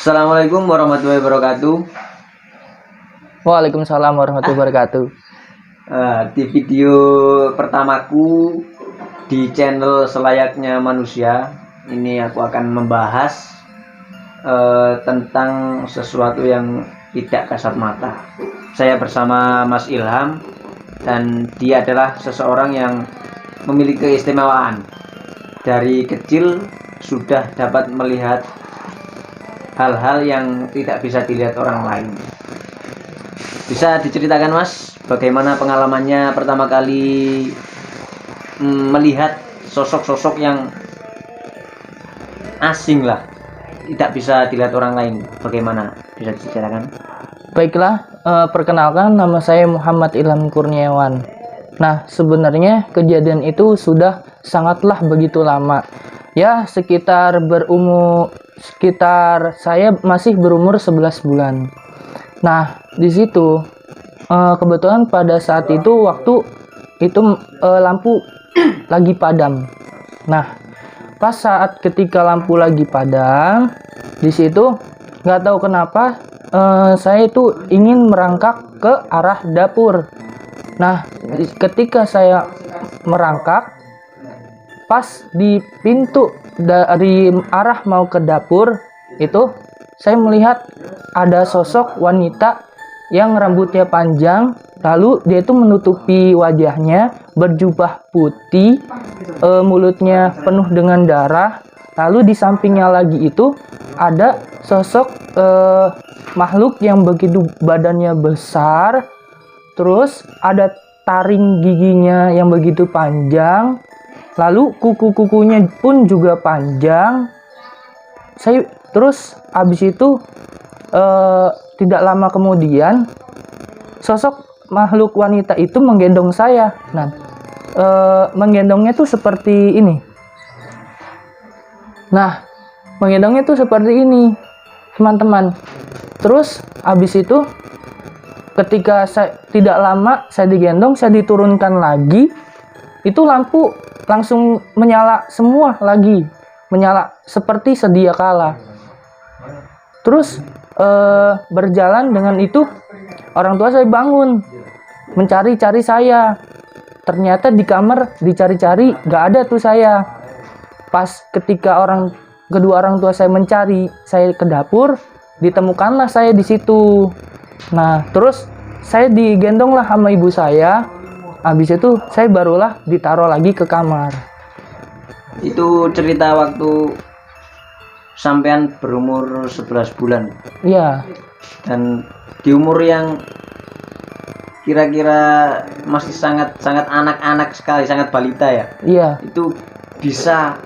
Assalamualaikum warahmatullahi wabarakatuh. Waalaikumsalam warahmatullahi wabarakatuh. Di video pertamaku di channel Selayaknya Manusia, ini aku akan membahas tentang sesuatu yang tidak kasat mata. Saya bersama Mas Ilham, dan dia adalah seseorang yang memiliki keistimewaan. Dari kecil sudah dapat melihat hal-hal yang tidak bisa dilihat orang lain. Bisa diceritakan, Mas, bagaimana pengalamannya pertama kali melihat sosok-sosok yang asing lah, tidak bisa dilihat orang lain? Bagaimana, bisa diceritakan? Baiklah, perkenalkan, nama saya Muhammad Ilham Kurniawan. Nah, sebenarnya kejadian itu sudah sangatlah begitu lama. Ya, sekitar saya masih berumur 11 bulan. Nah, di situ kebetulan pada saat itu waktu itu lampu lagi padam. Nah, pas saat ketika lampu lagi padam, di situ nggak tahu kenapa saya itu ingin merangkak ke arah dapur. Nah, ketika saya merangkak, pas di pintu dari arah mau ke dapur itu, saya melihat ada sosok wanita yang rambutnya panjang, lalu dia itu menutupi wajahnya, berjubah putih, mulutnya penuh dengan darah. Lalu di sampingnya lagi itu ada sosok makhluk yang begitu badannya besar, terus ada taring giginya yang begitu panjang, lalu kuku-kukunya pun juga panjang. Terus habis itu tidak lama kemudian sosok makhluk wanita itu menggendong saya. Nah, menggendongnya tuh seperti ini. Nah, menggendongnya tuh seperti ini, teman-teman. Terus habis itu ketika tidak lama saya digendong, saya diturunkan lagi, itu lampu langsung menyala semua lagi, menyala seperti sedia kala. Terus berjalan dengan itu, orang tua saya bangun mencari-cari saya. Ternyata di kamar dicari-cari gak ada tuh saya. Pas ketika kedua orang tua saya mencari saya ke dapur, ditemukanlah saya di situ. Nah, terus saya digendong lah sama ibu saya. Habis itu saya barulah ditaruh lagi ke kamar. Itu cerita waktu sampean berumur 11 bulan. Iya. Dan di umur yang kira-kira masih sangat anak-anak sekali, sangat balita ya. Iya. Itu bisa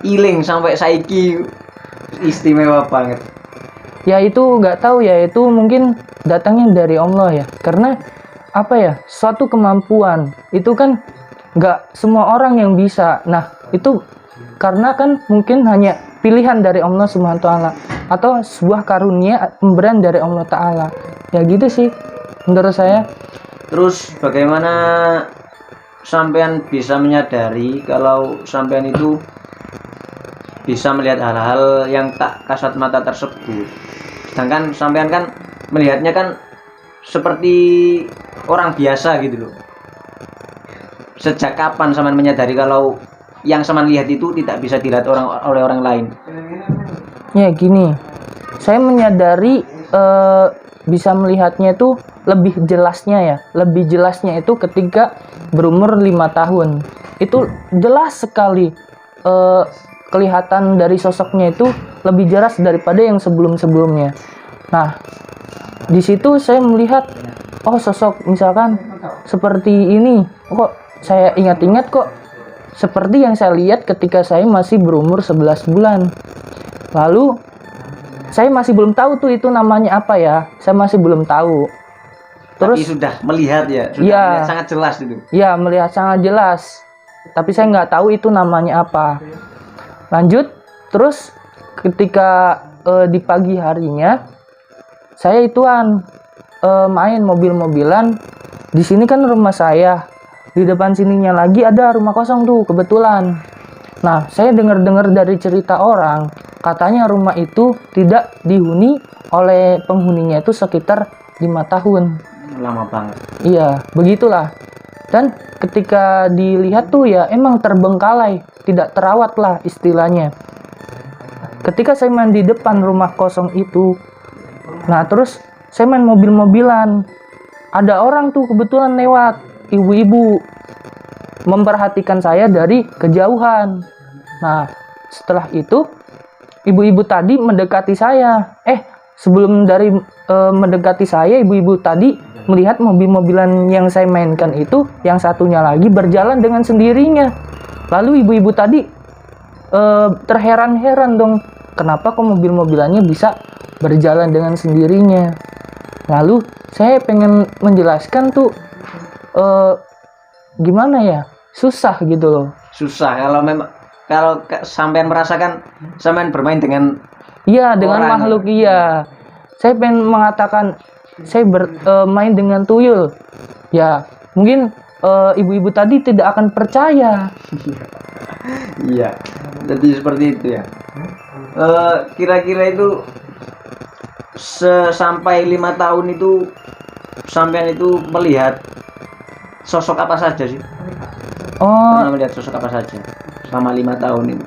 iling sampai saiki, istimewa banget. Ya itu nggak tahu ya, itu mungkin datangnya dari Allah ya. Karena apa ya, suatu kemampuan itu kan nggak semua orang yang bisa. Nah, itu karena kan mungkin hanya pilihan dari Allah Subhanahu wa taala atau sebuah karunia pemberian dari Allah taala. Ya gitu sih menurut saya. Terus bagaimana sampean bisa menyadari kalau sampean itu bisa melihat hal-hal yang tak kasat mata tersebut? Sedangkan sampean kan melihatnya kan seperti orang biasa gitu loh. Sejak kapan sampean menyadari kalau yang sampean lihat itu tidak bisa dilihat oleh orang lain? Ya gini, saya menyadari bisa melihatnya itu lebih jelasnya itu ketika berumur 5 tahun. Itu jelas sekali, kelihatan dari sosoknya itu lebih jelas daripada yang sebelum-sebelumnya. Nah, di situ saya melihat, oh sosok misalkan seperti ini, kok saya ingat-ingat kok seperti yang saya lihat ketika saya masih berumur 11 bulan. Lalu saya masih belum tahu tuh itu namanya apa ya, saya masih belum tahu. Terus tapi sudah melihat ya, melihat sangat jelas itu. Ya, melihat sangat jelas. Tapi saya nggak tahu itu namanya apa. Lanjut, terus ketika di pagi harinya saya main mobil-mobilan. Di sini kan rumah saya, di depan sininya lagi ada rumah kosong tuh kebetulan. Nah, saya dengar-dengar dari cerita orang, katanya rumah itu tidak dihuni oleh penghuninya itu sekitar 5 tahun. Lama banget. Iya, begitulah. Dan ketika dilihat tuh ya emang terbengkalai, tidak terawat lah istilahnya. Ketika saya main di depan rumah kosong itu, nah terus saya main mobil-mobilan. Ada orang tuh kebetulan lewat, ibu-ibu memperhatikan saya dari kejauhan. Nah, setelah itu ibu-ibu tadi mendekati saya. Sebelum dari mendekati saya, ibu-ibu tadi melihat mobil-mobilan yang saya mainkan itu, yang satunya lagi berjalan dengan sendirinya. Lalu ibu-ibu tadi terheran-heran dong, kenapa kok mobil-mobilannya bisa berjalan dengan sendirinya. Lalu saya pengen menjelaskan tuh gimana ya, susah gitu loh. Susah kalau sampean merasakan sampean bermain dengan dengan orang. makhluk. Iya, saya pengen mengatakan saya bermain dengan tuyul. Ya mungkin ibu-ibu tadi tidak akan percaya. Iya, jadi seperti itu ya. Kira-kira itu sampai 5 tahun itu sampean itu melihat sosok apa saja sih? Pernah melihat sosok apa saja selama 5 tahun itu?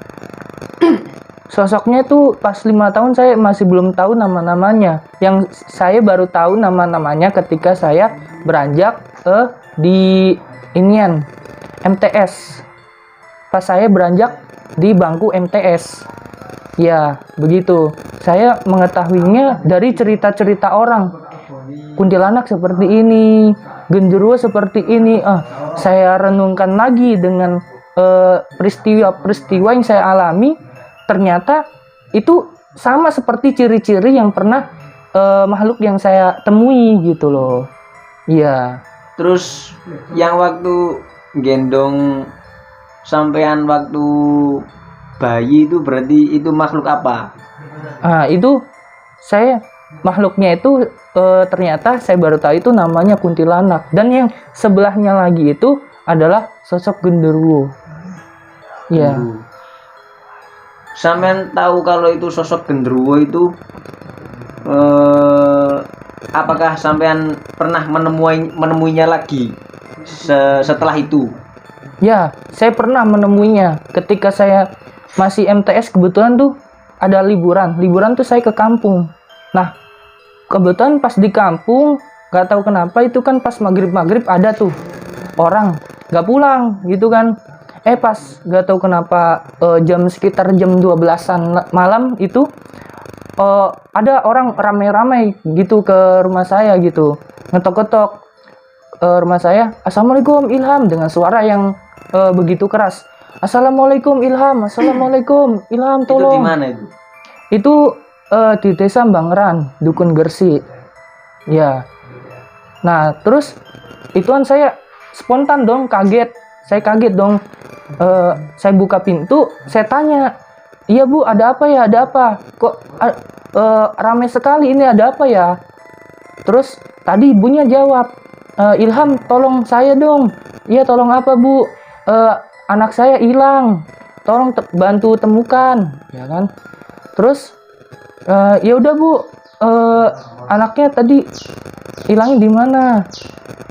Sosoknya itu pas 5 tahun saya masih belum tahu nama-namanya. Yang saya baru tahu nama-namanya ketika saya beranjak di inian MTS. Pas saya beranjak di bangku MTS. Ya, begitu. Saya mengetahuinya dari cerita-cerita orang. Kuntilanak seperti ini, genderuwo seperti ini. Saya renungkan lagi dengan peristiwa-peristiwa yang saya alami. Ternyata itu sama seperti ciri-ciri yang pernah makhluk yang saya temui gitu loh. Iya. Terus yang waktu gendong sampean waktu bayi itu berarti itu makhluk apa? Itu saya makhluknya itu ternyata saya baru tahu itu namanya kuntilanak, dan yang sebelahnya lagi itu adalah sosok genderuwo. Iya. Sampean tahu kalau itu sosok genderuwo itu apakah sampean pernah menemuinya lagi setelah itu? Ya, saya pernah menemuinya ketika saya masih MTS. Kebetulan tuh ada liburan tuh saya ke kampung. Nah, kebetulan pas di kampung, gak tahu kenapa itu kan pas maghrib ada tuh orang gak pulang gitu kan. Pas gak tahu kenapa sekitar jam 12-an malam itu ada orang ramai-ramai gitu ke rumah saya gitu, ngetok-ketok rumah saya. Assalamualaikum Ilham, dengan suara yang begitu keras. Assalamualaikum Ilham, Assalamualaikum Ilham, tolong. Itu di mana itu? Itu di desa Bangeran, Dukun Gersik. Ya. Nah, terus ituan saya spontan dong, kaget. Saya kaget dong. Saya buka pintu, saya tanya, "Iya Bu, ada apa ya? Ada apa? Kok ramai sekali ini, ada apa ya?" Terus tadi ibunya jawab, "Ilham, tolong saya dong." "Iya, tolong apa Bu?" "Anak saya hilang. Tolong bantu temukan." Ya kan? Terus ya udah Bu, anaknya tadi hilangnya di mana?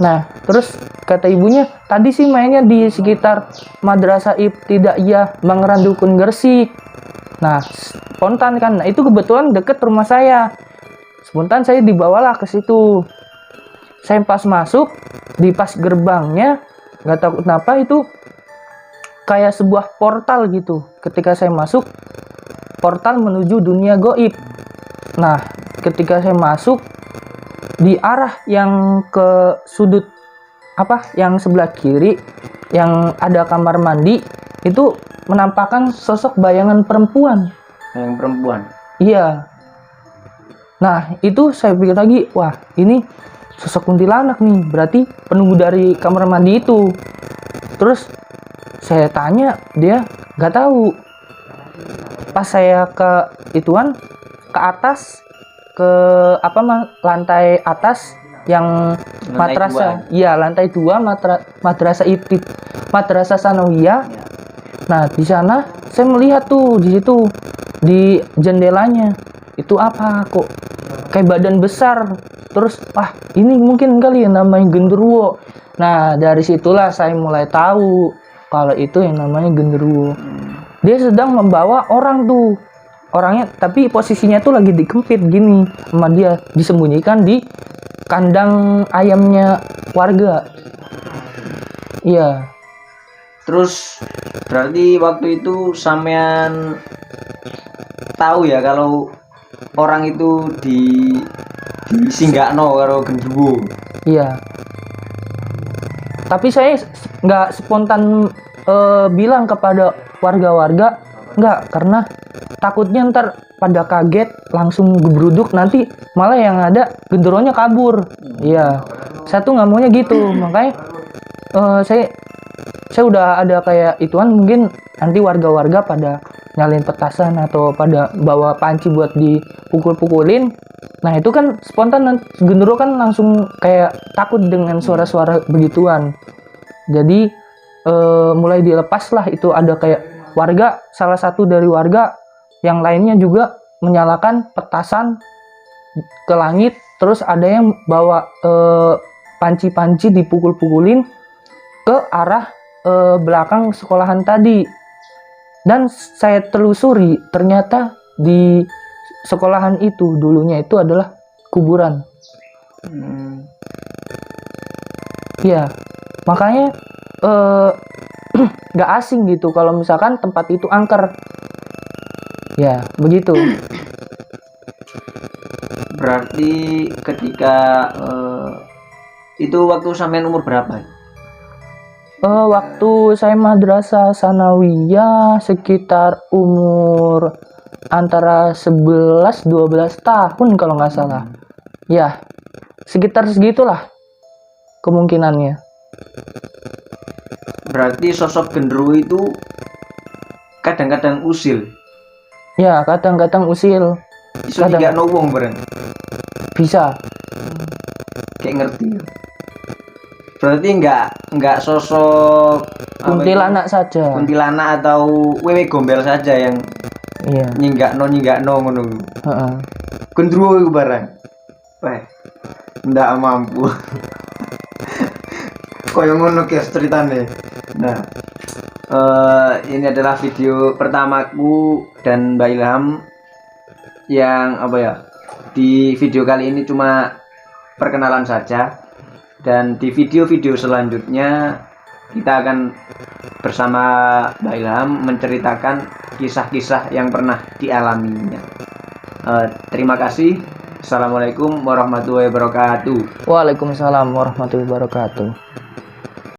Nah, terus kata ibunya, tadi sih mainnya di sekitar Madrasah Ibtidaiyah Bangeran Dukun Gersik. Nah, spontan kan. Nah, itu kebetulan deket rumah saya. Spontan saya dibawalah ke situ. Saya pas masuk, di pas gerbangnya, nggak tahu kenapa itu kayak sebuah portal gitu. Ketika saya masuk, portal menuju dunia goib. Nah, ketika saya masuk, di arah yang ke sudut yang sebelah kiri, yang ada kamar mandi, itu menampakkan sosok bayangan perempuan. Yang perempuan? Iya. Nah, itu saya pikir lagi, wah ini sosok kuntilanak nih, berarti penunggu dari kamar mandi itu. Terus saya tanya, dia nggak tahu. Pas saya ke atas, ke lantai atas yang madrasah, iya lantai 2 madrasah Sanawiyah. Nah, di sana saya melihat tuh di situ di jendelanya itu apa kok kayak badan besar. Terus wah, ini mungkin kali yang namanya genderuwo. Nah, dari situlah saya mulai tahu kalau itu yang namanya genderuwo. Dia sedang membawa orang tuh. Orangnya tapi posisinya tuh lagi dikempit gini sama dia, disembunyikan di kandang ayamnya warga. Iya. Terus berarti waktu itu sampean tahu ya kalau orang itu disinggakno karo genderuwo. Iya. Tapi saya nggak spontan bilang kepada warga-warga, nggak, karena takutnya ntar pada kaget langsung gebruduk, nanti malah yang ada genderuwonya kabur. Iya. Saya tuh nggak maunya gitu, makanya saya udah ada kayak ituan, mungkin nanti warga-warga pada nyalin petasan atau pada bawa panci buat dipukul-pukulin. Nah itu kan spontan, genderuwo kan langsung kayak takut dengan suara-suara begituan. Jadi mulai dilepas lah, itu ada kayak warga, salah satu dari warga yang lainnya juga menyalakan petasan ke langit. Terus ada yang bawa panci-panci dipukul-pukulin ke arah belakang sekolahan tadi. Dan saya telusuri, ternyata di sekolahan itu dulunya itu adalah kuburan. Iya, makanya nggak asing gitu kalau misalkan tempat itu angker. Ya, begitu. Berarti ketika itu waktu sampean umur berapa? Waktu saya madrasah sanawiyah sekitar umur antara 11-12 tahun kalau nggak salah. Ya, sekitar segitulah kemungkinannya. Berarti sosok genderuwo itu kadang-kadang usil. Ya, kadang-kadang usil. Iso nggak wong bareng. Bisa. Kayak ngerti. Berarti nggak sosok kuntilanak saja. Kuntilanak atau wewe gombel saja yang nyinggakno ngono. Heeh. Genderuwo iku barang. Weh. Ndak mampu. Koyo ngono ki ceritane. Nah, ini adalah video pertamaku dan Mbak Ilham yang di video kali ini cuma perkenalan saja, dan di video-video selanjutnya kita akan bersama Mbak Ilham menceritakan kisah-kisah yang pernah dialaminya. Terima kasih. Assalamualaikum warahmatullahi wabarakatuh. Waalaikumsalam warahmatullahi wabarakatuh.